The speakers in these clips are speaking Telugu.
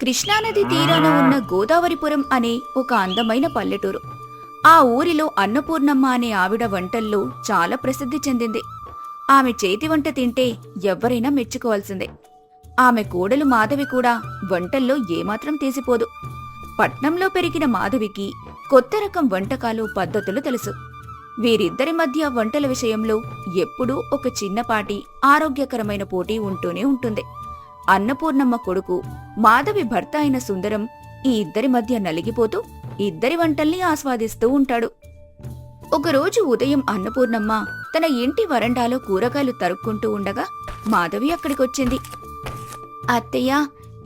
కృష్ణానది తీరాన ఉన్న గోదావరిపురం అనే ఒక అందమైన పల్లెటూరు. ఆ ఊరిలో అన్నపూర్ణమ్మ అనే ఆవిడ వంటల్లో చాలా ప్రసిద్ధి చెందింది. ఆమె చేతి వంట తింటే ఎవ్వరైనా మెచ్చుకోవాల్సిందే. ఆమె కోడలు మాధవి కూడా వంటల్లో ఏమాత్రం తీసిపోదు. పట్నంలో పెరిగిన మాధవికి కొత్త రకం వంటకాలు పద్ధతులు తెలుసు. వీరిద్దరి మధ్య వంటల విషయంలో ఎప్పుడూ ఒక చిన్నపాటి ఆరోగ్యకరమైన పోటీ ఉంటూనే ఉంటుంది. అన్నపూర్ణమ్మ కొడుకు మాధవి భర్త అయిన సుందరం ఈ ఇద్దరి మధ్య నలిగిపోతూ ఇద్దరి వంటల్ని ఆస్వాదిస్తూ ఉంటాడు. ఒకరోజు ఉదయం అన్నపూర్ణమ్మ తన ఇంటి వరండాలో కూరగాయలు తరుక్కుంటూ ఉండగా మాధవి అక్కడికొచ్చింది. అత్తయ్య,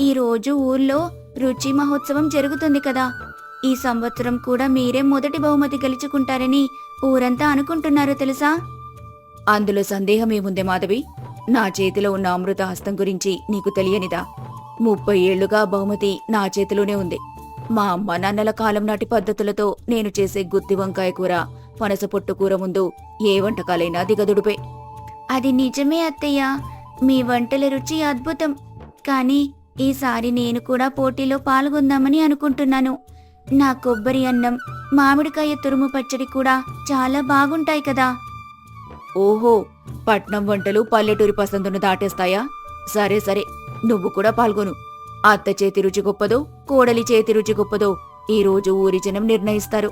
ఈరోజు ఊర్లో రుచి మహోత్సవం జరుగుతుంది కదా, ఈ సంవత్సరం కూడా మీరే మొదటి బహుమతి గెలుచుకుంటారని ఊరంతా అనుకుంటున్నారు తెలుసా? అందులో సందేహమేముంది మాధవి, నా చేతిలో ఉన్న అమృత హస్తం గురించి నీకు తెలియనిదా? 30 ఏళ్లుగా బహుమతి నా చేతిలోనే ఉంది. మా అమ్మ నాన్నల కాలం నాటి పద్ధతులతో నేను చేసే గుత్తి వంకాయ కూర, పనస పొట్టు కూర ముందు ఏ వంటకాలైనా దిగదుడుపే. అది నిజమే అత్తయ్య, మీ వంటల రుచి అద్భుతం. కానీ ఈసారి నేను కూడా పోటీలో పాల్గొందామని అనుకుంటున్నాను. నా కొబ్బరి అన్నం, మామిడికాయ తురుము పచ్చడి కూడా చాలా బాగుంటాయి కదా. ఓహో, పట్నం వంటలు పల్లెటూరి పసందును దాటేస్తాయా? సరే సరే, నువ్వు కూడా పాల్గొను. అత్త చేతి రుచి గొప్పదో, కోడలి చేతి రుచి గొప్పదో ఈ రోజు ఊరి జనం నిర్ణయిస్తారు.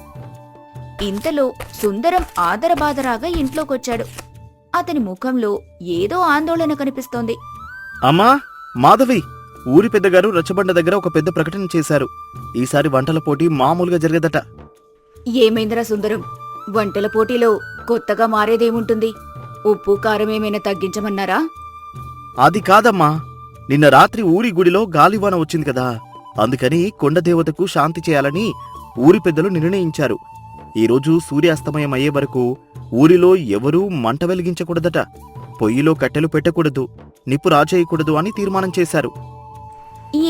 ఇంతలో సుందరం ఆదరబాదరాగా ఇంట్లోకొచ్చాడు. అతని ముఖంలో ఏదో ఆందోళన కనిపిస్తోంది. అమ్మా మాధవి, ఊరి పెద్దగారు రచ్చబండ దగ్గర ఒక పెద్ద ప్రకటన చేశారు. ఈసారి వంటల పోటీ మామూలుగా జరగదట. ఏమైందిరా సుందరం, వంటల పోటీలో కొత్తగా మారేదేముంటుంది? ఉప్పు కారం ఏమైనా తగ్గించమన్నారా? అది కాదమ్మా, నిన్న రాత్రి ఊరి గుడిలో గాలివాన వచ్చింది కదా, అందుకని కొండదేవతకు శాంతి చేయాలని ఊరి పెద్దలు నిర్ణయించారు. ఈరోజు సూర్యాస్తమయం అయ్యే వరకు ఊరిలో ఎవరూ మంట వెలిగించకూడదట, పొయ్యిలో కట్టెలు పెట్టకూడదు, నిప్పు రాచేయకూడదు అని తీర్మానం చేశారు.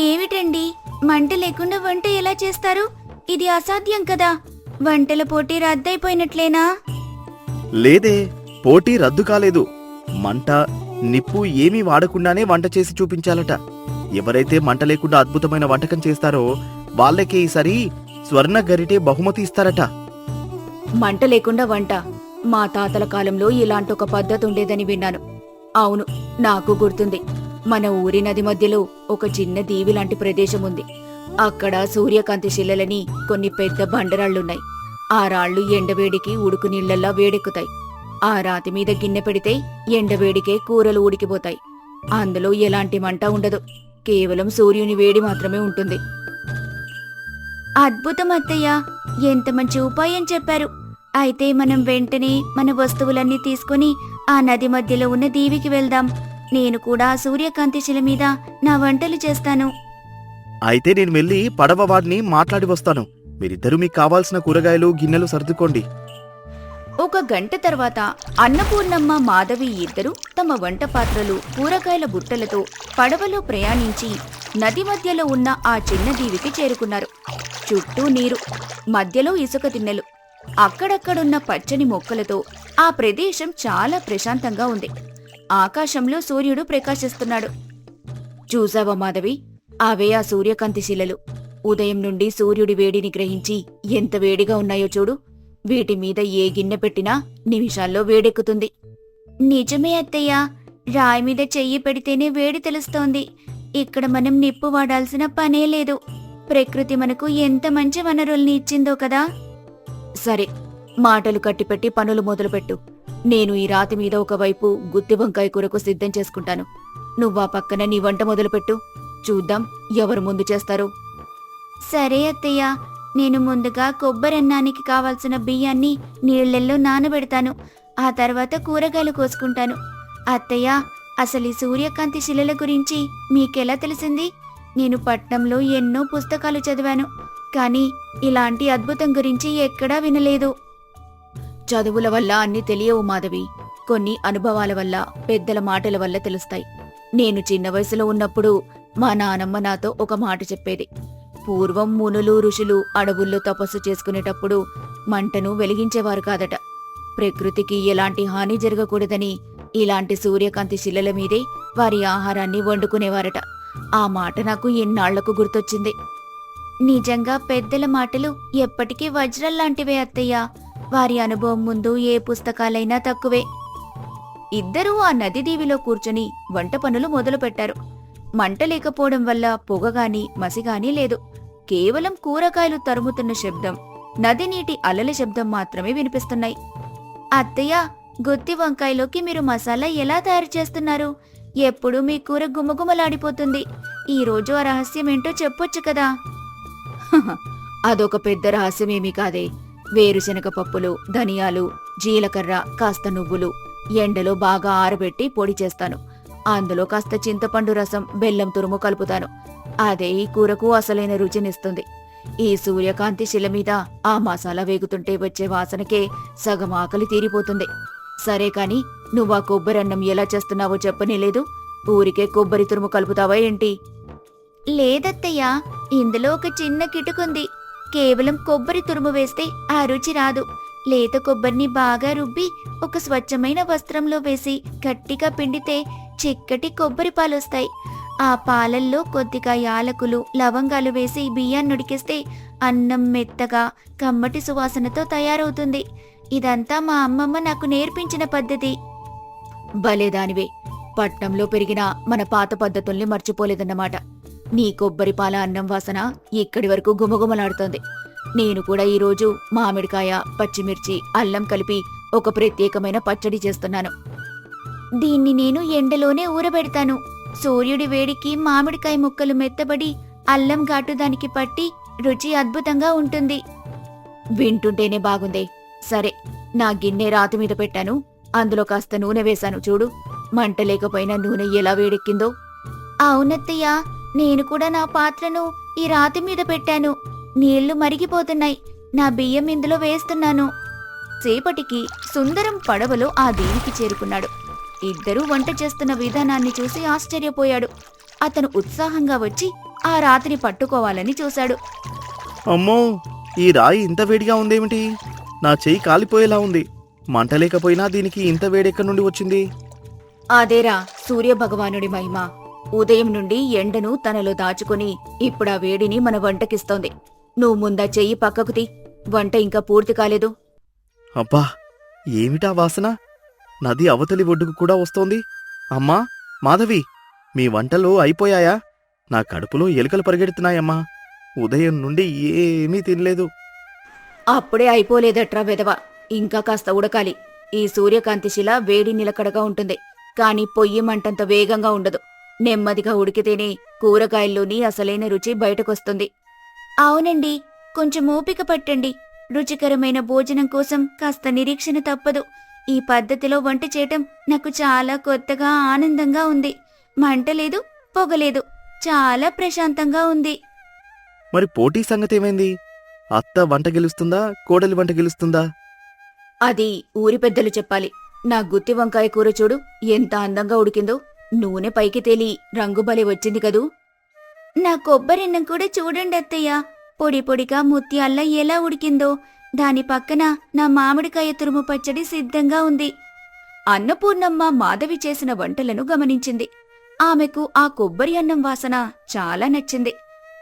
ఏమిటండి, మంట లేకుండా వంట ఎలా చేస్తారు? ఇది అసాధ్యం కదా. వంటల పోటీ రద్దయిపోయినట్లేనా? లేదే, పోటీ రద్దు కాలేదు. మంట, నిప్పు ఏమీ వాడకుండానే వంట చేసి చూపించాలట. ఎవరైతే మంట లేకుండా అద్భుతమైన వంటకం చేస్తారో వాళ్ళకే ఈసారి స్వర్ణ గరిటే బహుమతి ఇస్తారట. మంట లేకుండా వంట? మా తాతల కాలంలో ఇలాంటి ఒక పద్ధతి ఉండేదని విన్నాను. అవును, నాకు గుర్తుంది. మన ఊరి నది మధ్యలో ఒక చిన్న దీవి లాంటి ప్రదేశం ఉంది. అక్కడ సూర్యకాంతి శిలలని కొన్ని పెద్ద బండరాళ్లున్నాయి. ఆ రాళ్లు ఎండవేడికి ఉడుకు నీళ్లల్లా వేడెక్కుతాయి. ఆ రాతి మీద గిన్నె పెడితే ఎండవేడికే కూరలు ఉడికిపోతాయి. అందులో ఎలాంటి మంట ఉండదు, కేవలం సూర్యుని వేడి మాత్రమే ఉంటుంది. అద్భుతం అత్తయ్య, ఎంత మంచి ఉపాయం చెప్పారు. అయితే మనం వెంటనే మన వస్తువులన్నీ తీసుకుని ఆ నది మధ్యలో ఉన్న దీవికి వెళ్దాం. నేను కూడా సూర్యకాంతి శిల మీద నా వంటలు చేస్తాను. అయితే నేను వెళ్ళి పడవ వాడిని మాట్లాడి వస్తాను. మీరిద్దరూ మీకు కావాల్సిన కూరగాయలు, గిన్నెలు సర్దుకోండి. ఒక గంట తర్వాత అన్నపూర్ణమ్మ, మాధవి ఇద్దరు తమ వంట పాత్రలు, కూరగాయల బుట్టలతో పడవలో ప్రయాణించి నది మధ్యలో ఉన్న ఆ చిన్న దీవికి చేరుకున్నారు. చుట్టూ నీరు, మధ్యలో ఇసుక తిన్నెలు, అక్కడక్కడున్న పచ్చని మొక్కలతో ఆ ప్రదేశం చాలా ప్రశాంతంగా ఉంది. ఆకాశంలో సూర్యుడు ప్రకాశిస్తున్నాడు. చూసావా మాధవి, అవే ఆ సూర్యకాంతి శిలలు. ఉదయం నుండి సూర్యుడి వేడిని గ్రహించి ఎంత వేడిగా ఉన్నాయో చూడు. వీటి మీద ఏ గిన్నె పెట్టినా నిమిషాల్లో వేడెక్కుతుంది. నిజమే అత్తయ్య, రాయి మీద చెయ్యి పెడితేనే వేడి తెలుస్తోంది. ఇక్కడ మనం నిప్పు వాడాల్సిన పనే లేదు. ప్రకృతి మనకు ఎంత మంచి వనరుల్ని ఇచ్చిందో కదా. సరే, మాటలు కట్టిపెట్టి పనులు మొదలుపెట్టు. నేను ఈ రాతి మీద ఒకవైపు గుత్తి వంకాయ కూరకు సిద్ధం చేసుకుంటాను. నువ్వా పక్కన నీ వంట మొదలుపెట్టు. చూద్దాం ఎవరు ముందు చేస్తారో. సరే అత్తయ్య, నేను ముందుగా కొబ్బరన్నానికి కావాల్సిన బియ్యాన్ని నీళ్లల్లో నానబెడతాను. ఆ తర్వాత కూరగాయలు కోసుకుంటాను. అత్తయ్య, అసలు ఈ సూర్యకాంతి శిలల గురించి మీకెలా తెలిసింది? నేను పట్నంలో ఎన్నో పుస్తకాలు చదివాను, కానీ ఇలాంటి అద్భుతం గురించి ఎక్కడా వినలేదు. చదువుల వల్ల అన్ని తెలియవు మాధవి, కొన్ని అనుభవాల వల్ల, పెద్దల మాటల వల్ల తెలుస్తాయి. నేను చిన్న వయసులో ఉన్నప్పుడు మా నానమ్మ నాతో ఒక మాట చెప్పేది. పూర్వం మునులు, ఋషులు అడవుల్లో తపస్సు చేసుకునేటప్పుడు మంటను వెలిగించేవారు కాదట. ప్రకృతికి ఎలాంటి హాని జరగకూడదని ఇలాంటి సూర్యకాంతి శిలల మీదే వారి ఆహారాన్ని వండుకునేవారట. ఆ మాట నాకు ఎన్నాళ్లకు గుర్తొచ్చింది. నిజంగా పెద్దల మాటలు ఎప్పటికీ వజ్రాల్లాంటివే అత్తయ్య. వారి అనుభవం ముందు ఏ పుస్తకాలైనా తక్కువే. ఇద్దరూ ఆ నది దీవిలో కూర్చుని వంట పనులు మొదలుపెట్టారు. మంట లేకపోవడం వల్ల పొగగాని మసిగాని లేదు. కేవలం కూరగాయలు తరుముతున్న శబ్దం, నది నీటి అలల శబ్దం మాత్రమే వినిపిస్తున్నాయి. అత్తయ్య, గుత్తి వంకాయలోకి మీరు మసాలా ఎలా తయారు చేస్తున్నారు? ఎప్పుడూ మీ కూర గుమగుమలాడిపోతుంది. ఈరోజు ఆ రహస్యమేంటో చెప్పొచ్చు కదా. అదొక పెద్ద రహస్యమేమీ కాదే. వేరుశనగ పప్పులు, ధనియాలు, జీలకర్ర, కాస్త నువ్వులు ఎండలో బాగా ఆరబెట్టి పొడి చేస్తాను. అందులో కాస్త చింతపండు రసం, బెల్లం తురుము కలుపుతాను. అదే ఈ కూరకు అసలైన రుచినిస్తుంది. ఈ సూర్యకాంతి శిల మీద ఆ మసాలా వేగుతుంటే వచ్చే వాసనకే సగం ఆకలి తీరిపోతుంది. సరే కాని, నువ్వా కొబ్బరన్నం ఎలా చేస్తున్నావో చెప్పనేలేదు. ఊరికే కొబ్బరి తురుము కలుపుతావా ఏంటి? లేదత్తయ్యా, ఇందులో ఒక చిన్న కిటుకుంది. కేవలం కొబ్బరి తురుము వేస్తే ఆ రుచి రాదు. లేత కొబ్బరిని బాగా రుబ్బి ఒక స్వచ్ఛమైన వస్త్రంలో వేసి గట్టిగా పిండితే చిక్కటి కొబ్బరి పాలొస్తాయి. ఆ పాలల్లో కొద్దిగా యాలకులు, లవంగాలు వేసి బియ్యాన్ని ఉడికిస్తే అన్నం మెత్తగా కమ్మటి సువాసనతో తయారవుతుంది. ఇదంతా మా అమ్మమ్మ నాకు నేర్పించిన పద్ధతి. భలేదానివే, పట్నంలో పెరిగిన మన పాత పద్ధతుల్ని మర్చిపోలేదన్నమాట. నీ కొబ్బరి పాల అన్నం వాసన ఇక్కడి వరకు గుమగుమలాడుతోంది. నేను కూడా ఈరోజు మామిడికాయ, పచ్చిమిర్చి, అల్లం కలిపి ఒక ప్రత్యేకమైన పచ్చడి చేస్తున్నాను. దీన్ని నేను ఎండలోనే ఊరబెడతాను. సూర్యుడి వేడికి మామిడికాయ ముక్కలు మెత్తబడి అల్లం ఘాటు దానికి పట్టి రుచి అద్భుతంగా ఉంటుంది. వింటుంటేనే బాగుందే. సరే, నా గిన్నె రాతి మీద పెట్టాను. అందులో కాస్త నూనె వేశాను చూడు. మంట లేకపోయినా నూనె ఎలా వేడెక్కిందో. అవునత్తయ్య, నేను కూడా నా పాత్రను ఈ రాతి మీద పెట్టాను. నీళ్లు మరిగిపోతున్నాయి. నా బియ్యం ఇందులో వేస్తున్నాను. సేపటికి సుందరం పడవలో ఆ దీవికి చేరుకున్నాడు. ఇద్దరూ వంట చేస్తున్న విధానాన్ని చూసి ఆశ్చర్యపోయాడు. అతను ఉత్సాహంగా వచ్చి ఆ రాతిని పట్టుకోవాలని చూశాడు. అమ్మో, ఈ రాయి ఇంత వేడిగా ఉందేమిటి? నా చెయ్యి కాలిపోయేలా ఉంది. మంట లేకపోయినా దీనికి ఇంత వేడెక్కడి నుండి వచ్చింది? అదేరా సూర్యభగవానుడి మహిమ. ఉదయం నుండి ఎండను తనలో దాచుకుని ఇప్పుడా వేడిని మన వంటకిస్తోంది. నువ్వు ముందా చెయ్యి పక్కకు తీ. వంట ఇంకా పూర్తి కాలేదు. అబ్బా, ఏమిటా వాసన? నది అవతలి ఒడ్డుకు కూడా వస్తోంది. అమ్మా, మాధవి, మీ వంటలు అయిపోయాయా? నా కడుపులో ఎలుకలు పరిగెడుతున్నాయమ్మా. ఉదయం నుండి ఏమీ తినలేదు. అప్పుడే అయిపోలేదట్రా వెదవ. ఇంకా కాస్త ఉడకాలి. ఈ సూర్యకాంతి శిల వేడి నిలకడగా ఉంటుంది, కాని పొయ్యి మంటంత వేగంగా ఉండదు. నెమ్మదిగా ఉడికితేనే కూరగాయల్లోని అసలైన రుచి బయటకొస్తుంది. అవునండి, కొంచెం ఓపిక పట్టండి. రుచికరమైన భోజనం కోసం కాస్త నిరీక్షణ తప్పదు. ఈ పద్ధతిలో వంట చేయటం నాకు చాలా కొత్తగా, ఆనందంగా ఉంది. మంట లేదు, పొగలేదు, చాలా ప్రశాంతంగా ఉంది. మరి పోటీ సంగతేమైంది? అత్త వంట గెలుస్తుందా, కోడలి వంట గెలుస్తుందా? అది ఊరి పెద్దలు చెప్పాలి. నా గుత్తి వంకాయ కూర చూడు, ఎంత అందంగా ఉడికిందో. నూనె పైకి తేలి రంగు భలే వచ్చింది కదూ. నా కొబ్బరిన్నం కూడా చూడండి అత్తయ్య, పొడి పొడిగా ముత్యాల్లా ఎలా ఉడికిందో. దాని పక్కన నా మామిడికాయ తురుము పచ్చడి సిద్ధంగా ఉంది. అన్నపూర్ణమ్మ మాధవి చేసిన వంటలను గమనించింది. ఆమెకు ఆ కొబ్బరి అన్నం వాసన చాలా నచ్చింది.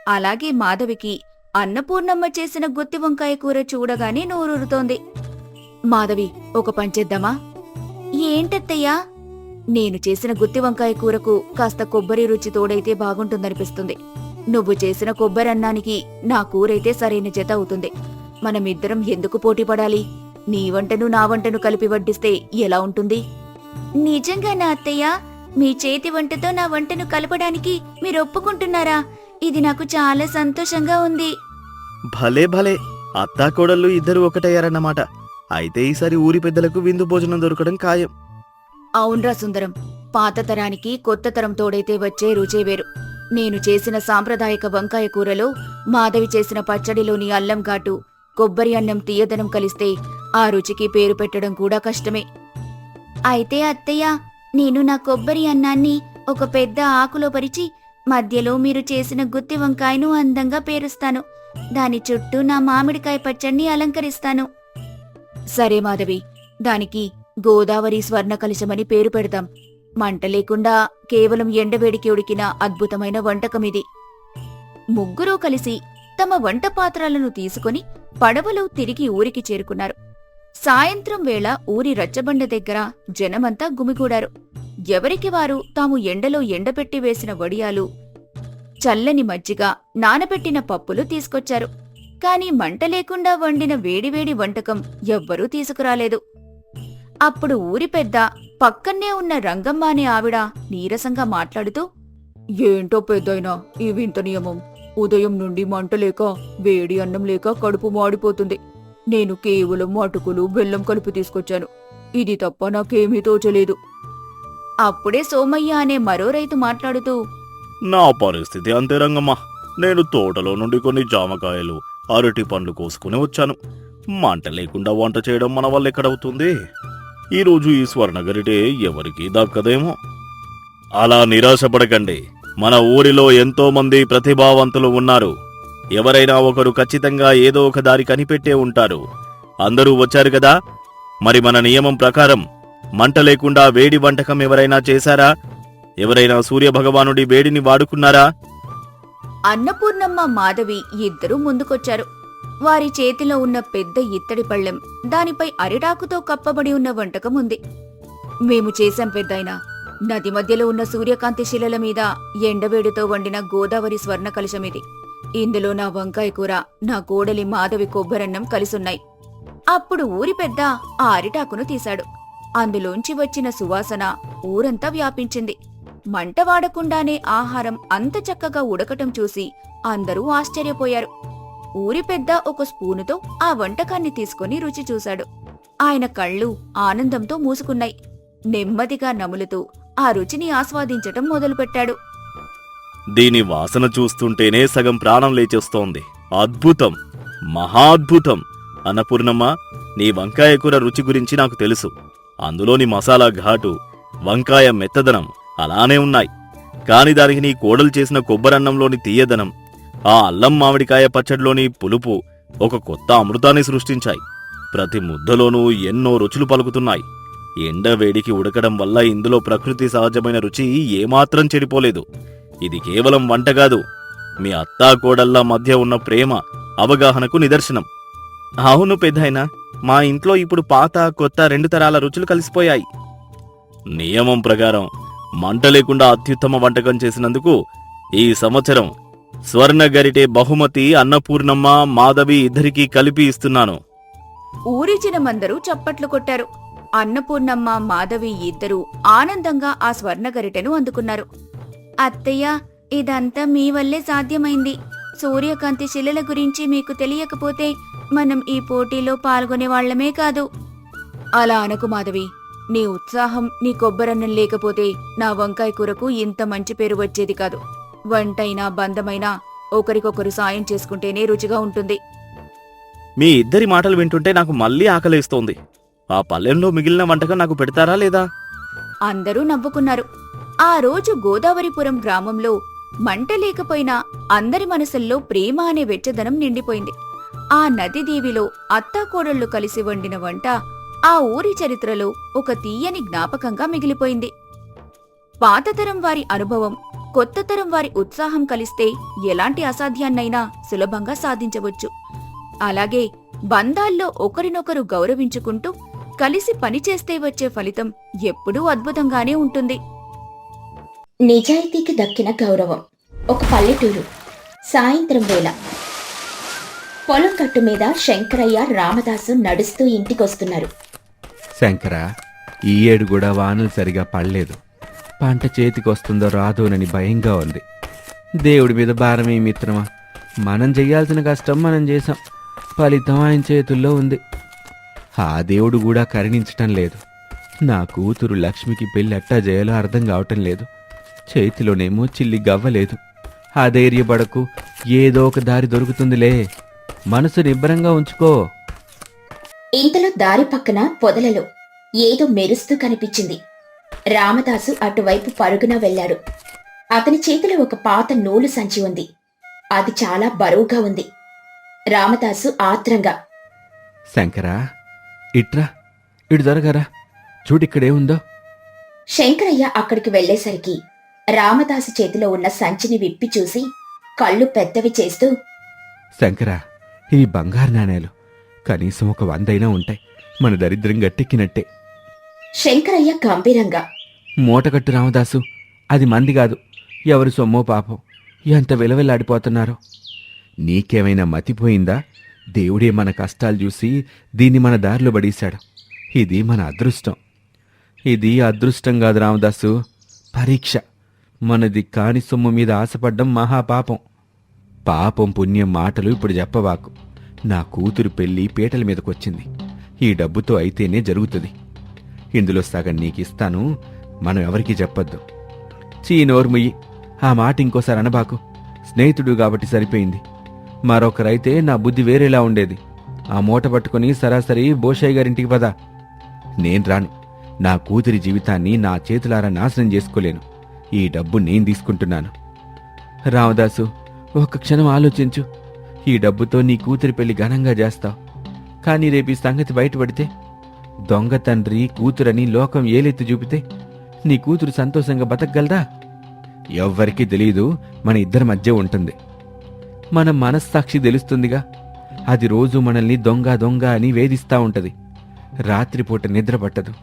అలాగే మాధవికి అన్నపూర్ణమ్మ చేసిన గుత్తి వంకాయ కూర చూడగానే నోరూరుతోంది. మాధవి, ఒక పంచేద్దామా? ఏంటత్తయ్యా? నేను చేసిన గుత్తి వంకాయ కూరకు కాస్త కొబ్బరి రుచి తోడైతే బాగుంటుందనిపిస్తుంది. నువ్వు చేసిన కొబ్బరి అన్నానికి నా కూరైతే సరైన జత అవుతుంది. మనమిద్దరం ఎందుకు పోటీ పడాలి? నీ వంటను నా వంటను కలిపి వడ్డిస్తే ఎలా ఉంటుంది? నిజంగా నా అత్తయ్య, మీ చేతి వంటతో నా వంటను కలపడానికి మీరు ఒప్పుకుంటున్నారా? ఇది నాకు చాలా సంతోషంగా ఉంది. భలే భలే, అత్తా కోడళ్ళు ఇద్దరు ఒకటయ్యారన్నమాట. అయితే ఈసారి ఊరి పెద్దలకు విందు భోజనం దొరకడం ఖాయం. అవునరా సుందరం, పాత తరానికి కొత్త తరం తోడైతే వచ్చే రుచే వేరు. నేను చేసిన సాంప్రదాయక వంకాయ కూరలో మాధవి చేసిన పచ్చడిలోని అల్లం ఘాటు, కొబ్బరి అన్నం తీయదనం కలిస్తే ఆ రుచికి పేరు పెట్టడం కూడా కష్టమే. అయితే అత్తయ్య, నేను నా కొబ్బరి అన్నాన్ని ఒక పెద్ద ఆకులో పరిచి మధ్యలో మీరు చేసిన గుత్తి వంకాయను అందంగా పేరుస్తాను. దాని చుట్టూ నా మామిడికాయ పచ్చడిని అలంకరిస్తాను. సరే మాధవి, దానికి గోదావరి స్వర్ణ కలశమని పేరు పెడతాం. మంట లేకుండా కేవలం ఎండవేడికి ఉడికిన అద్భుతమైన వంటకమిది. ముగ్గురూ కలిసి తమ వంట పాత్రలను తీసుకుని పడవలో తిరిగి ఊరికి చేరుకున్నారు. సాయంత్రం వేళ ఊరి రచ్చబండ దగ్గర జనమంతా గుమిగూడారు. ఎవరికి వారు తాము ఎండలో ఎండపెట్టి వేసిన వడియాలు, చల్లని మజ్జిగ, నానబెట్టిన పప్పులు తీసుకొచ్చారు. కాని మంట లేకుండా వండిన వేడివేడి వంటకం ఎవ్వరూ తీసుకురాలేదు. అప్పుడు ఊరి పెద్ద పక్కన్నే ఉన్న రంగమ్మ అనే ఆవిడ నీరసంగా మాట్లాడుతూ, ఏంటో పెద్దయినా ఈ వింత నియమం. ఉదయం నుండి మంట లేక, వేడి అన్నం లేక కడుపు మాడిపోతుంది. నేను కేవలం అటుకులు, బెల్లం కలిపి తీసుకొచ్చాను. ఇది తప్ప నాకేమీ తోచలేదు. అప్పుడే సోమయ్య అనే మరో రైతు మాట్లాడుతూ, నా పరిస్థితి అంతే రంగమ్మ. నేను తోటలో నుండి కొన్ని జామకాయలు, అరటి పండ్లు కోసుకుని వచ్చాను. మంట లేకుండా వంట చేయడం మన వల్ల ఎక్కడవుతుంది? ఈరోజు ఈ స్వర్ణగరిటే ఎవరికీ దక్కదేమో. అలా నిరాశపడకండి. మన ఊరిలో ఎంతో మంది ప్రతిభావంతులు ఉన్నారు. ఎవరైనా ఒకరు ఖచ్చితంగా ఏదో ఒక దారి కనిపెట్టే ఉంటారు. అందరూ వచ్చారు కదా, మరి మన నియమం ప్రకారం మంట లేకుండా వేడి వంటకం ఎవరైనా చేశారా? ఎవరైనా సూర్యభగవానుడి వేడిని వాడుకున్నారా? అన్నపూర్ణమ్మ, మాధవి ఇద్దరూ ముందుకొచ్చారు. వారి చేతిలో ఉన్న పెద్ద ఇత్తడి పళ్ళెం, దానిపై అరిటాకుతో కప్పబడి ఉన్న వంటకం ఉంది. మేము చేశాం పెద్దాయనా. నది మధ్యలో ఉన్న సూర్యకాంతి శిలల మీద ఎండవేడితో వండిన గోదావరి స్వర్ణ కలశమిది. ఇందులో నా వంకాయ కూర, నా కోడలి మాధవి కొబ్బరన్నం కలిసున్నాయి. అప్పుడు ఊరి పెద్ద ఆ అరిటాకును తీశాడు. అందులోంచి వచ్చిన సువాసన ఊరంతా వ్యాపించింది. మంట వాడకుండానే ఆహారం అంత చక్కగా ఉడకటం చూసి అందరూ ఆశ్చర్యపోయారు. ఊరి పెద్ద ఒక స్పూనుతో ఆ వంటకాన్ని తీసుకుని రుచి చూశాడు. ఆయన కళ్ళు ఆనందంతో మూసుకున్నాయి. నెమ్మదిగా నములుతూ ఆ రుచిని ఆస్వాదించటం మొదలుపెట్టాడు. దీని వాసన చూస్తుంటేనే సగం ప్రాణం లేచేస్తోంది. అద్భుతం, మహాద్భుతం. అన్నపూర్ణమ్మ, నీ వంకాయ కూర రుచి గురించి నాకు తెలుసు. అందులోని మసాలా ఘాటు, వంకాయ మెత్తదనం అలానే ఉన్నాయి. కాని దానికి నీ కోడలు చేసిన కొబ్బరన్నంలోని తీయదనం, ఆ అల్లం మామిడికాయ పచ్చడిలోని పులుపు ఒక కొత్త అమృతాన్ని సృష్టించాయి. ప్రతి ముద్దలోనూ ఎన్నో రుచులు పలుకుతున్నాయి. ఎండవేడికి ఉడకడం వల్ల ఇందులో ప్రకృతి సహజమైన రుచి ఏమాత్రం చెడిపోలేదు. ఇది కేవలం వంట కాదు, మీ అత్తా కోడళ్ళ మధ్య ఉన్న ప్రేమ, అవగాహనకు నిదర్శనం. అవును పెద్దాయనా, మా ఇంట్లో ఇప్పుడు పాత కొత్త 2 తరాల రుచులు కలిసిపోయాయి. నియమం ప్రకారం మంట లేకుండా అత్యుత్తమ వంటకం చేసినందుకు ఈ సంవత్సరం స్వర్ణ గరిటె బహుమతి అన్నపూర్ణమ్మ, మాధవి ఇద్దరికీ కలిపి ఇస్తున్నాను. ఊరి జనమందరూ చప్పట్లు కొట్టారు. అన్నపూర్ణమ్మ, మాధవి ఇద్దరూ ఆనందంగా ఆ స్వర్ణగరిటెను అందుకున్నారు. అత్తయ్య, ఇదంతా మీ వల్లే సాధ్యమైంది. సూర్యకాంతి శిలల గురించి మీకు తెలియకపోతే మనం ఈ పోటీలో పాల్గొనేవాళ్లమే కాదు. అలా అనకు మాధవి. నీ ఉత్సాహం, నీ కొబ్బరన్నం లేకపోతే నా వంకాయ కూరకు ఇంత మంచి పేరు వచ్చేది కాదు. వంటైనా బంధమైనా ఒకరికొకరు సాయం చేసుకుంటేనే రుచిగా ఉంటుంది. మీ ఇద్దరి మాటలు వింటుంటే నాకు మళ్ళీ ఆకలేస్తోంది. ఆ పల్లెంలో మిగిలిన వంటకం నాకు పెడతారా లేదా? అందరూ నవ్వుకున్నారు. ఆ రోజు గోదావరిపురం గ్రామంలో మంట లేకపోయినా అందరి మనసుల్లో ప్రేమ అనే వెచ్చదనం నిండిపోయింది. ఆ నది దీవిలో అత్తాకోడళ్లు కలిసి వండిన వంట ఆ ఊరి చరిత్రలో ఒక తీయని జ్ఞాపకంగా మిగిలిపోయింది. పాతతరం వారి అనుభవం, కొత్త తరం వారి ఉత్సాహం కలిస్తే ఎలాంటి అసాధ్యాన్నైనా సులభంగా సాధించవచ్చు. అలాగే బంధాల్లో ఒకరినొకరు గౌరవించుకుంటూ కలిసి పనిచేస్తే వచ్చే ఫలితం ఎప్పుడూ అద్భుతంగానే ఉంటుంది. నిజాయితీకి దక్కిన గౌరవం. ఒక పల్లెటూరు. సాయంత్రం వేళ పొలం కట్టు మీద శంకరయ్య, రామదాసు నడుస్తూ ఇంటికొస్తున్నారు. శంకర, ఈ ఏడు కూడా వానలు సరిగా పడలేదు. పంట చేతికొస్తుందో రాదోనని భయంగా ఉంది. దేవుడి మీద భారమే మిత్రమా. మనం చెయ్యాల్సిన కష్టం మనం చేశాం. ఫలితం ఆయన చేతుల్లో ఉంది. ఆ దేవుడు కూడా కరుణించటం లేదు. నా కూతురు లక్ష్మికి పెళ్ళి ఎట్టా చేయాలో అర్థం కావటం లేదు. చేతిలోనేమో చిల్లి గవ్వలేదు. ఆ ధైర్యపడకు, ఏదో ఒక దారి దొరుకుతుందిలే. మనసు నిబ్బరంగా ఉంచుకో. ఇంతలో దారి పక్కన పొదలలో ఏదో మెరుస్తూ కనిపించింది. రామదాసు అటువైపు పరుగున వెళ్లాడు. అతని చేతిలో ఒక పాత నూలు సంచి ఉంది. అది చాలా బరువుగా ఉంది. రామదాసు ఆత్రంగా, శంకరా, ఇట్రా, ఇటు దొరగారా, చూడిక్కడే ఉందో. శంకరయ్య అక్కడికి వెళ్లేసరికి రామదాసు చేతిలో ఉన్న సంచిని విప్పి చూసి కళ్ళు పెద్దవి చేస్తూ, శంకరా, ఇవి బంగారు నాణేలు. కనీసం ఒక 100 ఉంటాయి. మన దరిద్రం గట్టెక్కినట్టే. శంకరయ్య గంభీరంగా, మూటకట్టు రామదాసు, అది మంది కాదు. ఎవరి సొమ్మో పాపం, ఎంత విలవిల్లాడిపోతున్నారో. నీకేమైనా మతిపోయిందా? దేవుడే మన కష్టాలు చూసి దీన్ని మన దారిలో పడేశాడు. ఇది మన అదృష్టం. ఇది అదృష్టం కాదు రామదాసు, పరీక్ష. మనది కాని సొమ్ము మీద ఆశపడ్డం మహాపాపం. పాపం పుణ్యం మాటలు ఇప్పుడు చెప్పవాకు. నా కూతురు పెళ్లి పీటల మీదకొచ్చింది. ఈ డబ్బుతో అయితేనే జరుగుతుంది. ఇందులో సగం నీకిస్తాను, మనం ఎవరికీ చెప్పొద్దు. చీనోర్ముయ్యి, ఆ మాట ఇంకోసారి అనబాకు. స్నేహితుడు కాబట్టి సరిపోయింది. మరొకరైతే నా బుద్ధి వేరేలా ఉండేది. ఆ మూట పట్టుకుని సరాసరి బోషయ్య గారింటికి పదా. నేను రాను. నా కూతురి జీవితాన్ని నా చేతులారా నాశనం చేసుకోలేను. ఈ డబ్బు నేను తీసుకుంటున్నాను. రామదాసు, ఒక్క క్షణం ఆలోచించు. ఈ డబ్బుతో నీ కూతురి పెళ్లి ఘనంగా చేస్తావు. కానీ రేపు ఈ సంగతి బయటపడితే, దొంగ తండ్రి కూతురని లోకం ఏలెత్తి చూపితే నీ కూతురు సంతోషంగా బతకగలదా? ఎవ్వరికీ తెలీదు, మన ఇద్దరి మధ్య ఉంటుంది. మన మనస్సాక్షి తెలుస్తుందిగా. అది రోజు మనల్ని దొంగ దొంగ అని వేధిస్తా ఉంటది. రాత్రిపూట నిద్ర పట్టదు.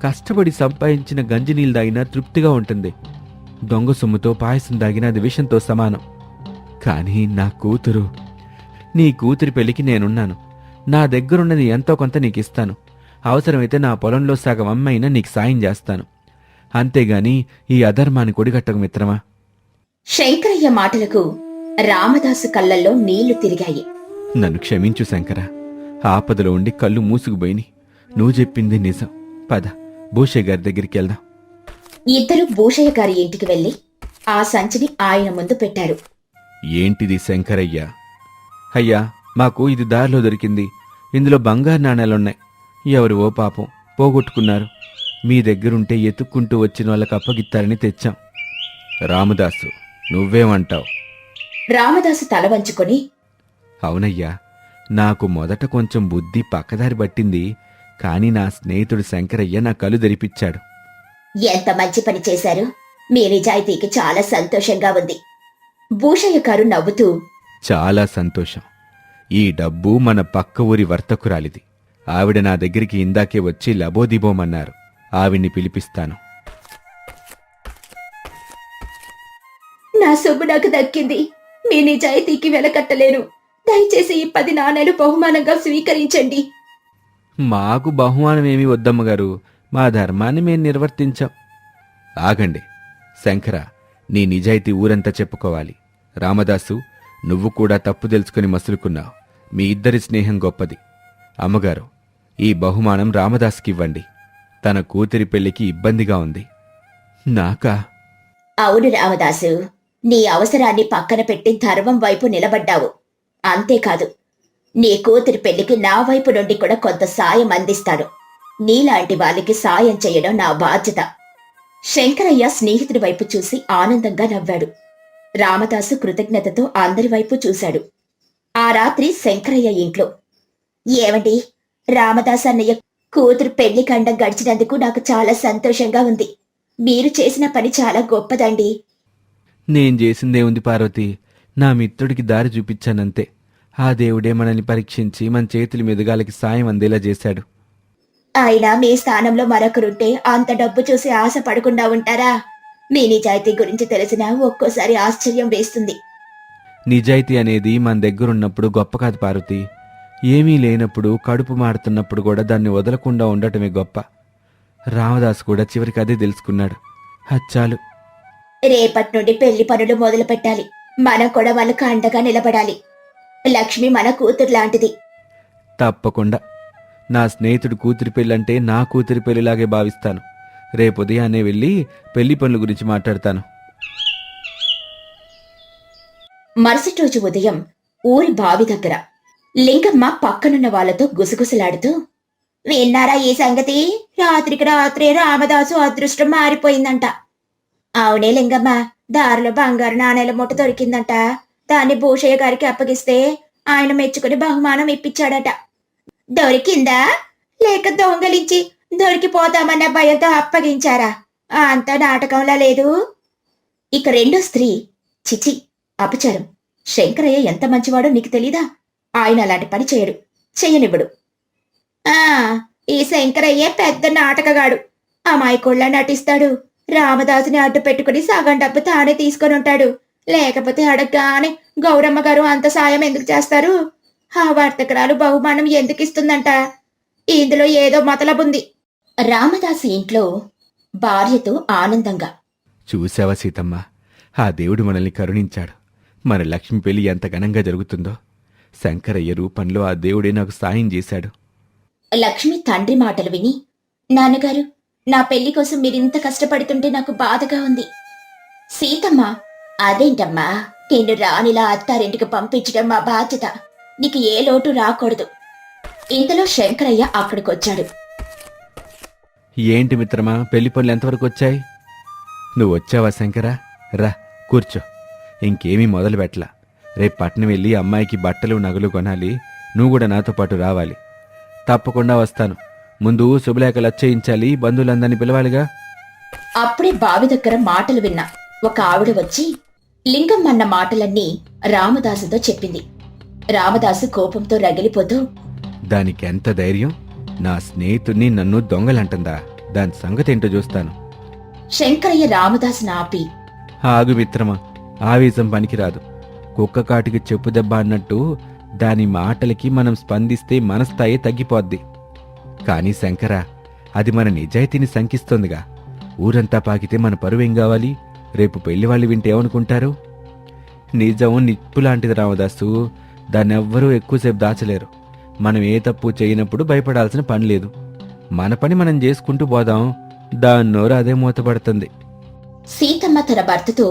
కష్టపడి సంపాదించిన గంజినీళ్ళు దాగినా తృప్తిగా ఉంటుంది. దొంగ సొమ్ముతో పాయసం దాగినా అది విషంతో సమానం. కానీ నా కూతురు, నీ కూతురి పెళ్లికి నేనున్నాను. నా దగ్గరున్నది ఎంతో కొంత నీకిస్తాను. అవసరమైతే నా పొలంలో సగం అమ్మైనా నీకు సాయం చేస్తాను. అంతేగాని ఈ అధర్మాన్ని కొడిగట్టకు మిత్రమా. శంకరయ్య మాటలకు రామదాసు కళ్ళల్లో నీళ్లు తిరిగాయి. నన్ను క్షమించు శంకర. ఆపదలో ఉండి కళ్ళు మూసుకుపోయిని. నువ్వు చెప్పింది నిజం. పద, భూషయ్య గారి దగ్గరికి వెళ్దాం. ఇద్దరు భూషయ్య గారి ఇంటికి వెళ్లి ఆ సంచిని ఆయన ముందు పెట్టారు. ఏంటిది శంకరయ్య? అయ్యా, మాకు ఇది దారిలో దొరికింది. ఇందులో బంగారు నాణేలున్నాయి. ఎవరివో పాపం పోగొట్టుకున్నారు. మీ దగ్గరుంటే ఎత్తుక్కుంటూ వచ్చిన వాళ్ళకి అప్పగిత్తారని తెచ్చాం. రామదాసు, నువ్వేమంటావు? రామదాసు తల వంచుకొని, అవునయ్యా, నాకు మొదట కొంచెం బుద్ధి పక్కదారి పట్టింది. కాని నా స్నేహితుడు శంకరయ్య నా కళ్ళు తెరిపించాడు. ఎంత మంచి పని చేశారు. మీ నిజాయితీకి చాలా సంతోషంగా ఉంది. భూషయ్య గారు నవ్వుతూ, చాలా సంతోషం. ఈ డబ్బు మన పక్క ఊరి వర్తకురాలిది. ఆవిడ నా దగ్గరికి ఇందాకే వచ్చి లబోదిబోమన్నారు. ఆవిడ్ని పిలిపిస్తాను. నా సొమ్ము నాకు దక్కింది. మీ నిజాయితీకి వెలకట్టలేను. దయచేసి ఈ 10 నాణేలు బహుమానంగా స్వీకరించండి. మాకు బహుమానమేమీ వద్దమ్మగారు. మా ధర్మాన్ని మేం నిర్వర్తించాం. ఆగండి శంకర, నీ నిజాయితీ ఊరంతా చెప్పుకోవాలి. రామదాసు, నువ్వు కూడా తప్పు తెలుసుకుని మసులుకున్నావు. మీ ఇద్దరి స్నేహం గొప్పది. అమ్మగారు, ఈ బహుమానం రామదాసుకివ్వండి. తన కూతురి పెళ్లికి ఇబ్బందిగా ఉంది. నాకా? అవును రామదాసు, నీ అవసరాన్ని పక్కన పెట్టి ధర్మం వైపు నిలబడ్డావు. అంతేకాదు, నీ కూతురి పెళ్లికి నా వైపు నుండి కూడా కొంత సాయం అందిస్తాను. నీలాంటి వాళ్ళకి సాయం చేయడం నా బాధ్యత. శంకరయ్య స్నేహితుడి వైపు చూసి ఆనందంగా నవ్వాడు. రామదాసు కృతజ్ఞతతో అందరి వైపు చూశాడు. ఆ రాత్రి శంకరయ్య ఇంట్లో, ఏమండి, రామదాస్ అన్నయ్య కూతురు పెళ్లి కండం గడిచినందుకు నాకు చాలా సంతోషంగా ఉంది. మీరు చేసిన పని చాలా గొప్పదండి. నేను చేసిందేముంది పార్వతి? నా మిత్రుడికి దారి చూపించానంతే. ఆ దేవుడే మనల్ని పరీక్షించి మన చేతుల మీదుగాలకి సాయం అందేలా చేశాడు. అయినా మీ స్థానంలో మరొకరుంటే అంత డబ్బు చూసి ఆశ పడకుండా ఉంటారా? మీ నిజాయితీ గురించి తెలిసినా ఒక్కోసారి ఆశ్చర్యం వేస్తుంది. నిజాయితీ అనేది మన దగ్గరున్నప్పుడు గొప్ప కాదు పార్వతి. ఏమీ లేనప్పుడు, కడుపు మాడుతున్నప్పుడు కూడా దాన్ని వదలకుండా ఉండటమే గొప్ప. రామదాస్ కూడా చివరికి అదే తెలుసుకున్నాడు. అచ్చాలు. రేపటి నుండి పెళ్లి పనులు మొదలు పెట్టాలి. మనం కూడా వాళ్ళకు అండగా నిలబడాలి. లక్ష్మి మన కూతురు లాంటిది. తప్పకుండా. నా స్నేహితుడు కూతురి పెళ్ళంటే నా కూతురి పెళ్లిలాగే భావిస్తాను. రేపు ఉదయాన్నే వెళ్ళి పెళ్లి పనుల గురించి మాట్లాడతాను. మరుసటి రోజు ఉదయం ఊరి బావి దగ్గర లింగమ్మ పక్కనున్న వాళ్లతో గుసగుసలాడుతూ, విన్నారా ఈ సంగతి? రాత్రికి రాత్రే రామదాసు అదృష్టం మారిపోయిందంట. అవునే లింగమ్మ, దారిలో బంగారు నాణేల మూట దొరికిందంట. దాన్ని భూషయ్య గారికి అప్పగిస్తే ఆయన మెచ్చుకుని బహుమానం ఇప్పించాడట. దొరికిందా? లేక దొంగలించి దొరికిపోతామన్న భయంతో అప్పగించారా? అంతా నాటకంలా లేదు. ఇక రెండో స్త్రీ, చిచి, అపచారం. శంకరయ్య ఎంత మంచివాడో నీకు తెలీదా? ఆయన అలాంటి పని చేయడు, చెయ్యనివ్వడు. ఆ ఈ శంకరయ్య పెద్ద నాటకగాడు. అమాయకుళ్ళ నటిస్తాడు. రామదాసుని అడ్డు పెట్టుకుని సగం డబ్బు తానే తీసుకొని ఉంటాడు. లేకపోతే అడగగానే గౌరమ్మ గారు అంత సాయం ఎందుకు చేస్తారు? ఆ వర్తకురాలు బహుమానం ఎందుకు ఇస్తుందంట? ఇందులో ఏదో మతలబుంది. రామదాసు ఇంట్లో భార్యతో ఆనందంగా, చూసావా సీతమ్మ, ఆ దేవుడు మనల్ని కరుణించాడు. మన లక్ష్మి పెళ్లి ఎంత ఘనంగా జరుగుతుందో. శంకరయ్య రూపంలో ఆ దేవుడే నాకు సాయం చేశాడు. లక్ష్మి తండ్రి మాటలు విని, నాన్నగారు, నా పెళ్లి కోసం మీరింత కష్టపడుతుంటే నాకు బాధగా ఉంది. సీతమ్మ, అదేంటమ్మా, నిన్ను రాణిలా అత్తారింటికి పంపించడం మా బాధ్యత. నీకు ఏ లోటు రాకూడదు. ఇంతలో శంకరయ్య అక్కడికొచ్చాడు. ఏంటి మిత్రమా, పెళ్లి పనులు ఎంతవరకు వచ్చాయి? నువ్వు వచ్చావా శంకరా? రా కూర్చో. ఇంకేమీ మొదలు పెట్టలా. రేపు పట్నం వెళ్ళి అమ్మాయికి బట్టలు నగలు కొనాలి. నువ్వు కూడా నాతో పాటు రావాలి. తప్పకుండా వస్తాను. ముందు శుభలేఖలు వచ్చేయించాలి, బంధువులందరినీ పిలవాలిగా. అప్పుడే బావి దగ్గర మాటలు విన్నా ఒక ఆవిడ వచ్చి లింగం అన్న మాటలన్నీ రామదాసుతో చెప్పింది. రామదాసు కోపంతో రగిలిపోతూ, దానికెంత ధైర్యం? నా స్నేహితుణ్ణి నన్ను దొంగలంటుందా? దాని సంగతేంటో చూస్తాను. శంకరయ్య రామదాసును ఆపి, ఆగు మిత్రమా, ఆవేశం పనికిరాదు. కుక్క కాటికి చెప్పు దెబ్బ అన్నట్టు దాని మాటలకి మనం స్పందిస్తే మన స్థాయి తగ్గిపోద్ది. కానీ శంకరా, అది మన నిజాయితీని శంకిస్తోందిగా. ఊరంతా పాకితే మన పరువేం కావాలి? రేపు పెళ్లివాళ్ళు వింటే ఏమనుకుంటారు? నిజం నిప్పులాంటిది రామదాసు. దాన్నెవ్వరూ ఎక్కువసేపు దాచలేరు. మనం ఏ తప్పు చేయనప్పుడు భయపడాల్సిన పని లేదు. మన పని మనం చేసుకుంటూ పోదాం. దాన్నోరు అదే మూతపడుతుంది. సీతమ్మ తన భర్తతో,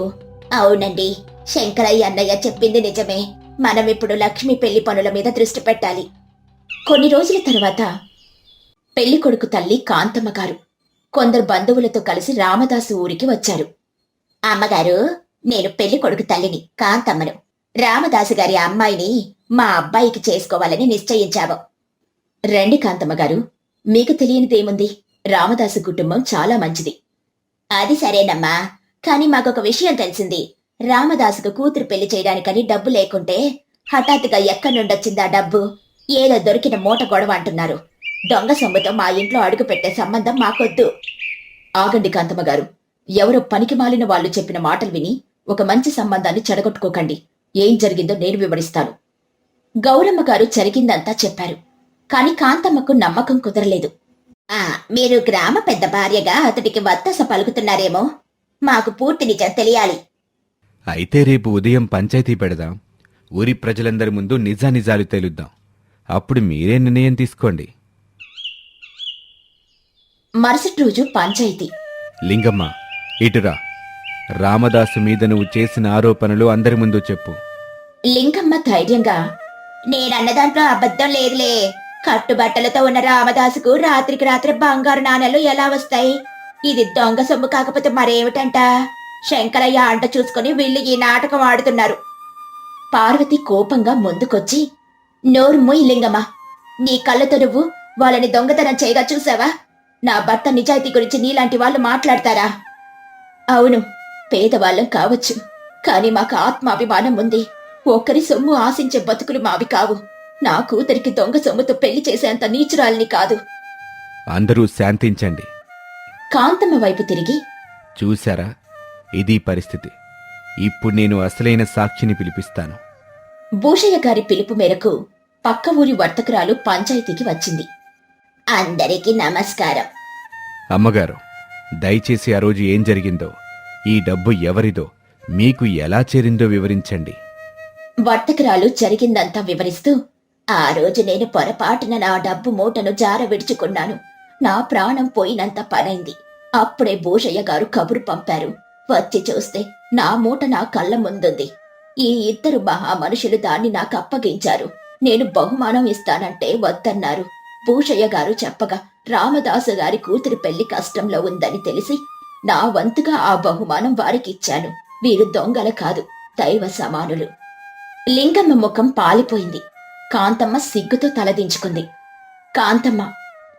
అవునండి, శంకరయ్య అన్నయ్య చెప్పింది నిజమే. మనం ఇప్పుడు లక్ష్మి పెళ్లి పనుల మీద దృష్టి పెట్టాలి. కొన్ని రోజుల తర్వాత పెళ్లి కొడుకు తల్లి కాంతమ్మ గారు కొందరు బంధువులతో కలిసి రామదాసు ఊరికి వచ్చారు. అమ్మగారు, నేను పెళ్లి కొడుకు తల్లిని, కాంతమ్మను. రామదాసు గారి అమ్మాయిని మా అబ్బాయికి చేసుకోవాలని నిశ్చయించాము. రండి కాంతమ్మ గారు, మీకు తెలియనిదేముంది? రామదాసు కుటుంబం చాలా మంచిది. అది సరేనమ్మా, కాని మాకొక విషయం తెలిసింది. రామదాసుకు కూతురు పెళ్లి చేయడానికని డబ్బు లేకుంటే హఠాత్తుగా ఎక్కడి నుండొచ్చిందా డబ్బు? ఏదో దొరికిన మూట గొడవ అంటున్నారు. దొంగ సొమ్ముతో మా ఇంట్లో అడుగు పెట్టే సంబంధం మాకొద్దు. ఆగండి కాంతమ్మ గారు, ఎవరో పనికి మాలిన వాళ్ళు చెప్పిన మాటలు విని ఒక మంచి సంబంధాన్ని చెడగొట్టుకోకండి. ఏం జరిగిందో నేను వివరిస్తాను. గౌరమ్మ గారు జరిగిందంతా చెప్పారు. కాని కాంతమ్మకు నమ్మకం కుదరలేదు. మీరు గ్రామ పెద్ద భార్యగా అతడికి వత్తస పలుకుతున్నారేమో. మాకు పూర్తి నిజం తెలియాలి. అయితే రేపు ఉదయం పంచాయతీ పెడదాం. ఊరి ప్రజలందరి ముందు నిజానిజాలు తేలుద్దాం. అప్పుడు మీరే నిర్ణయం తీసుకోండి. మరుసటి రోజు పంచాయతీ. లింగమ్మ, ఇటురా. రామదాసు మీద నువ్వు చేసిన ఆరోపణలు అందరి ముందు చెప్పు. లింగమ్మ ధైర్యంగా, నేనన్న దాంట్లో అబద్ధం లేదులే. కట్టుబట్టలతో ఉన్న రామదాసుకు రాత్రికి రాత్రి బంగారు నాణేలు ఎలా వస్తాయి? ఇది దొంగ సొమ్ము కాకపోతే మరేమిటంట? శంకరయ్య అంట చూసుకుని వీళ్ళు ఈ నాటకం ఆడుతున్నారు. పార్వతి కోపంగా ముందుకొచ్చి, నోరు మూయి లింగమ్మ. నీ కళ్ళతో నువ్వు వాళ్ళని దొంగతనం చేయగా చూసావా? నా భర్త నిజాయితీ గురించి నీలాంటి వాళ్ళు మాట్లాడతారా? అవును, పేదవాళ్ళం కావచ్చు, కాని మాకు ఆత్మాభిమానం ఉంది. ఒక్కరి సొమ్ము ఆశించే బతుకులు మావి కావు. నా కూతురికి దొంగ సొమ్ముతో పెళ్లి చేసేంత నీచురాలిని కాదు. అందరూ శాంతించండి. కాంతమ్మ వైపు తిరిగి, చూశారా, ఇది పరిస్థితి. ఇప్పుడు నేను అసలైన సాక్షిని పిలిపిస్తాను. భూషయ్య గారి పిలుపు మేరకు పక్క ఊరి వర్తకురాలు పంచాయతీకి వచ్చింది. అందరికీ నమస్కారం. అమ్మగారు, దయచేసి ఆ రోజు ఏం జరిగిందో, ఈ డబ్బు ఎవరిదో, మీకు ఎలా చేరిందో వివరించండి. వర్తకురాలు జరిగిందంతా వివరిస్తూ, ఆ రోజు నేను పొరపాటున నా డబ్బు మూటను జార విడుచుకున్నాను. నా ప్రాణం పోయినంత పనైంది. అప్పుడే భూషయ్య గారు కబురు పంపారు. వచ్చి చూస్తే నా మూట నా కళ్ళ ముందుంది. ఈ ఇద్దరు మహా మనుషులు దాన్ని నాకు అప్పగించారు. నేను బహుమానం ఇస్తానంటే వద్దన్నారు. భూషయ్య గారు చెప్పగా రామదాసు గారి కూతురి పెళ్లి కష్టంలో ఉందని తెలిసి నా వంతుగా ఆ బహుమానం వారికిచ్చాను. వీరు దొంగల కాదు, దైవ సమానులు. లింగమ్మ ముఖం పాలిపోయింది. కాంతమ్మ సిగ్గుతో తలదించుకుంది. కాంతమ్మ,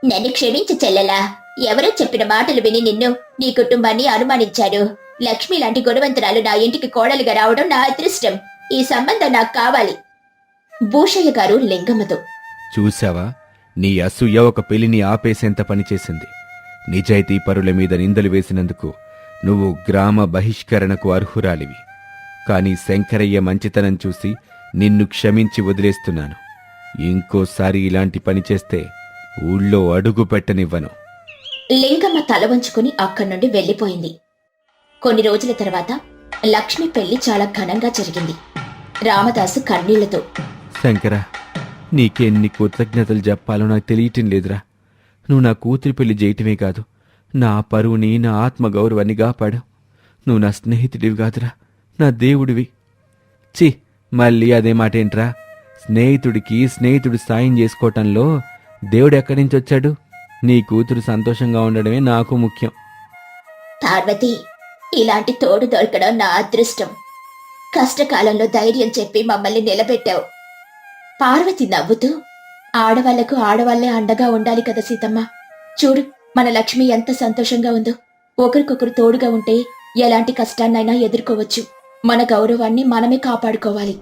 నన్ను క్షమించి చెల్లెలా. ఎవరో చెప్పిన మాటలు విని నిన్ను నీ కుటుంబాన్ని అనుమానించారు. లక్ష్మి లాంటి గుణవంతురాలు నా ఇంటికి కోడలిగా రావడం నా అదృష్టం. ఈ సంబంధం నాకు కావాలి. భూషయ్య గారు లింగమ్మతో, చూశావా, నీ అసూయ ఒక పెళ్లిని ఆపేసేంత పనిచేసింది. నిజాయితీ పరుల మీద నిందలు వేసినందుకు నువ్వు గ్రామ బహిష్కరణకు అర్హురాలివి. కాని శంకరయ్య మంచితనం చూసి నిన్ను క్షమించి వదిలేస్తున్నాను. ఇంకోసారి ఇలాంటి పని చేస్తే ఊళ్ళో అడుగు పెట్టనివ్వను. లింగమ్మ తల వంచుకుని అక్కడి నుండి వెళ్లిపోయింది. కొన్ని రోజుల తర్వాత లక్ష్మి పెళ్లి చాలా ఘనంగా జరిగింది. రామదాసు కన్నీళ్లతో, శంకర, నీకెన్ని కృతజ్ఞతలు చెప్పాలో నాకు తెలియటం లేదురా. నువ్వు నా కూతురి పెళ్లి చేయటమే కాదు, నా పరువుని, నా ఆత్మగౌరవాన్ని కాపాడావు. నువ్వు నా స్నేహితుడివి కాదురా, నా దేవుడివి. చి, మళ్ళీ అదే మాటేంట్రా? స్నేహితుడికి స్నేహితుడు సాయం చేసుకోవటంలో దేవుడు ఎక్కడి నుంచి వచ్చాడు? నీ కూతురు సంతోషంగా ఉండడమే నాకు ముఖ్యం. పార్వతి, ఇలాంటి తోడు దొరకడం నా అదృష్టం. కష్టకాలంలో ధైర్యం చెప్పి మమ్మల్ని నిలబెట్టావు. పార్వతి నవ్వుతూ, ఆడవాళ్లకు ఆడవాళ్లే అండగా ఉండాలి కదా సీతమ్మ. చూడు, మన లక్ష్మి ఎంత సంతోషంగా ఉందో. ఒకరికొకరు తోడుగా ఉంటే ఎలాంటి కష్టాన్నైనా ఎదుర్కోవచ్చు. మన గౌరవాన్ని మనమే కాపాడుకోవాలి.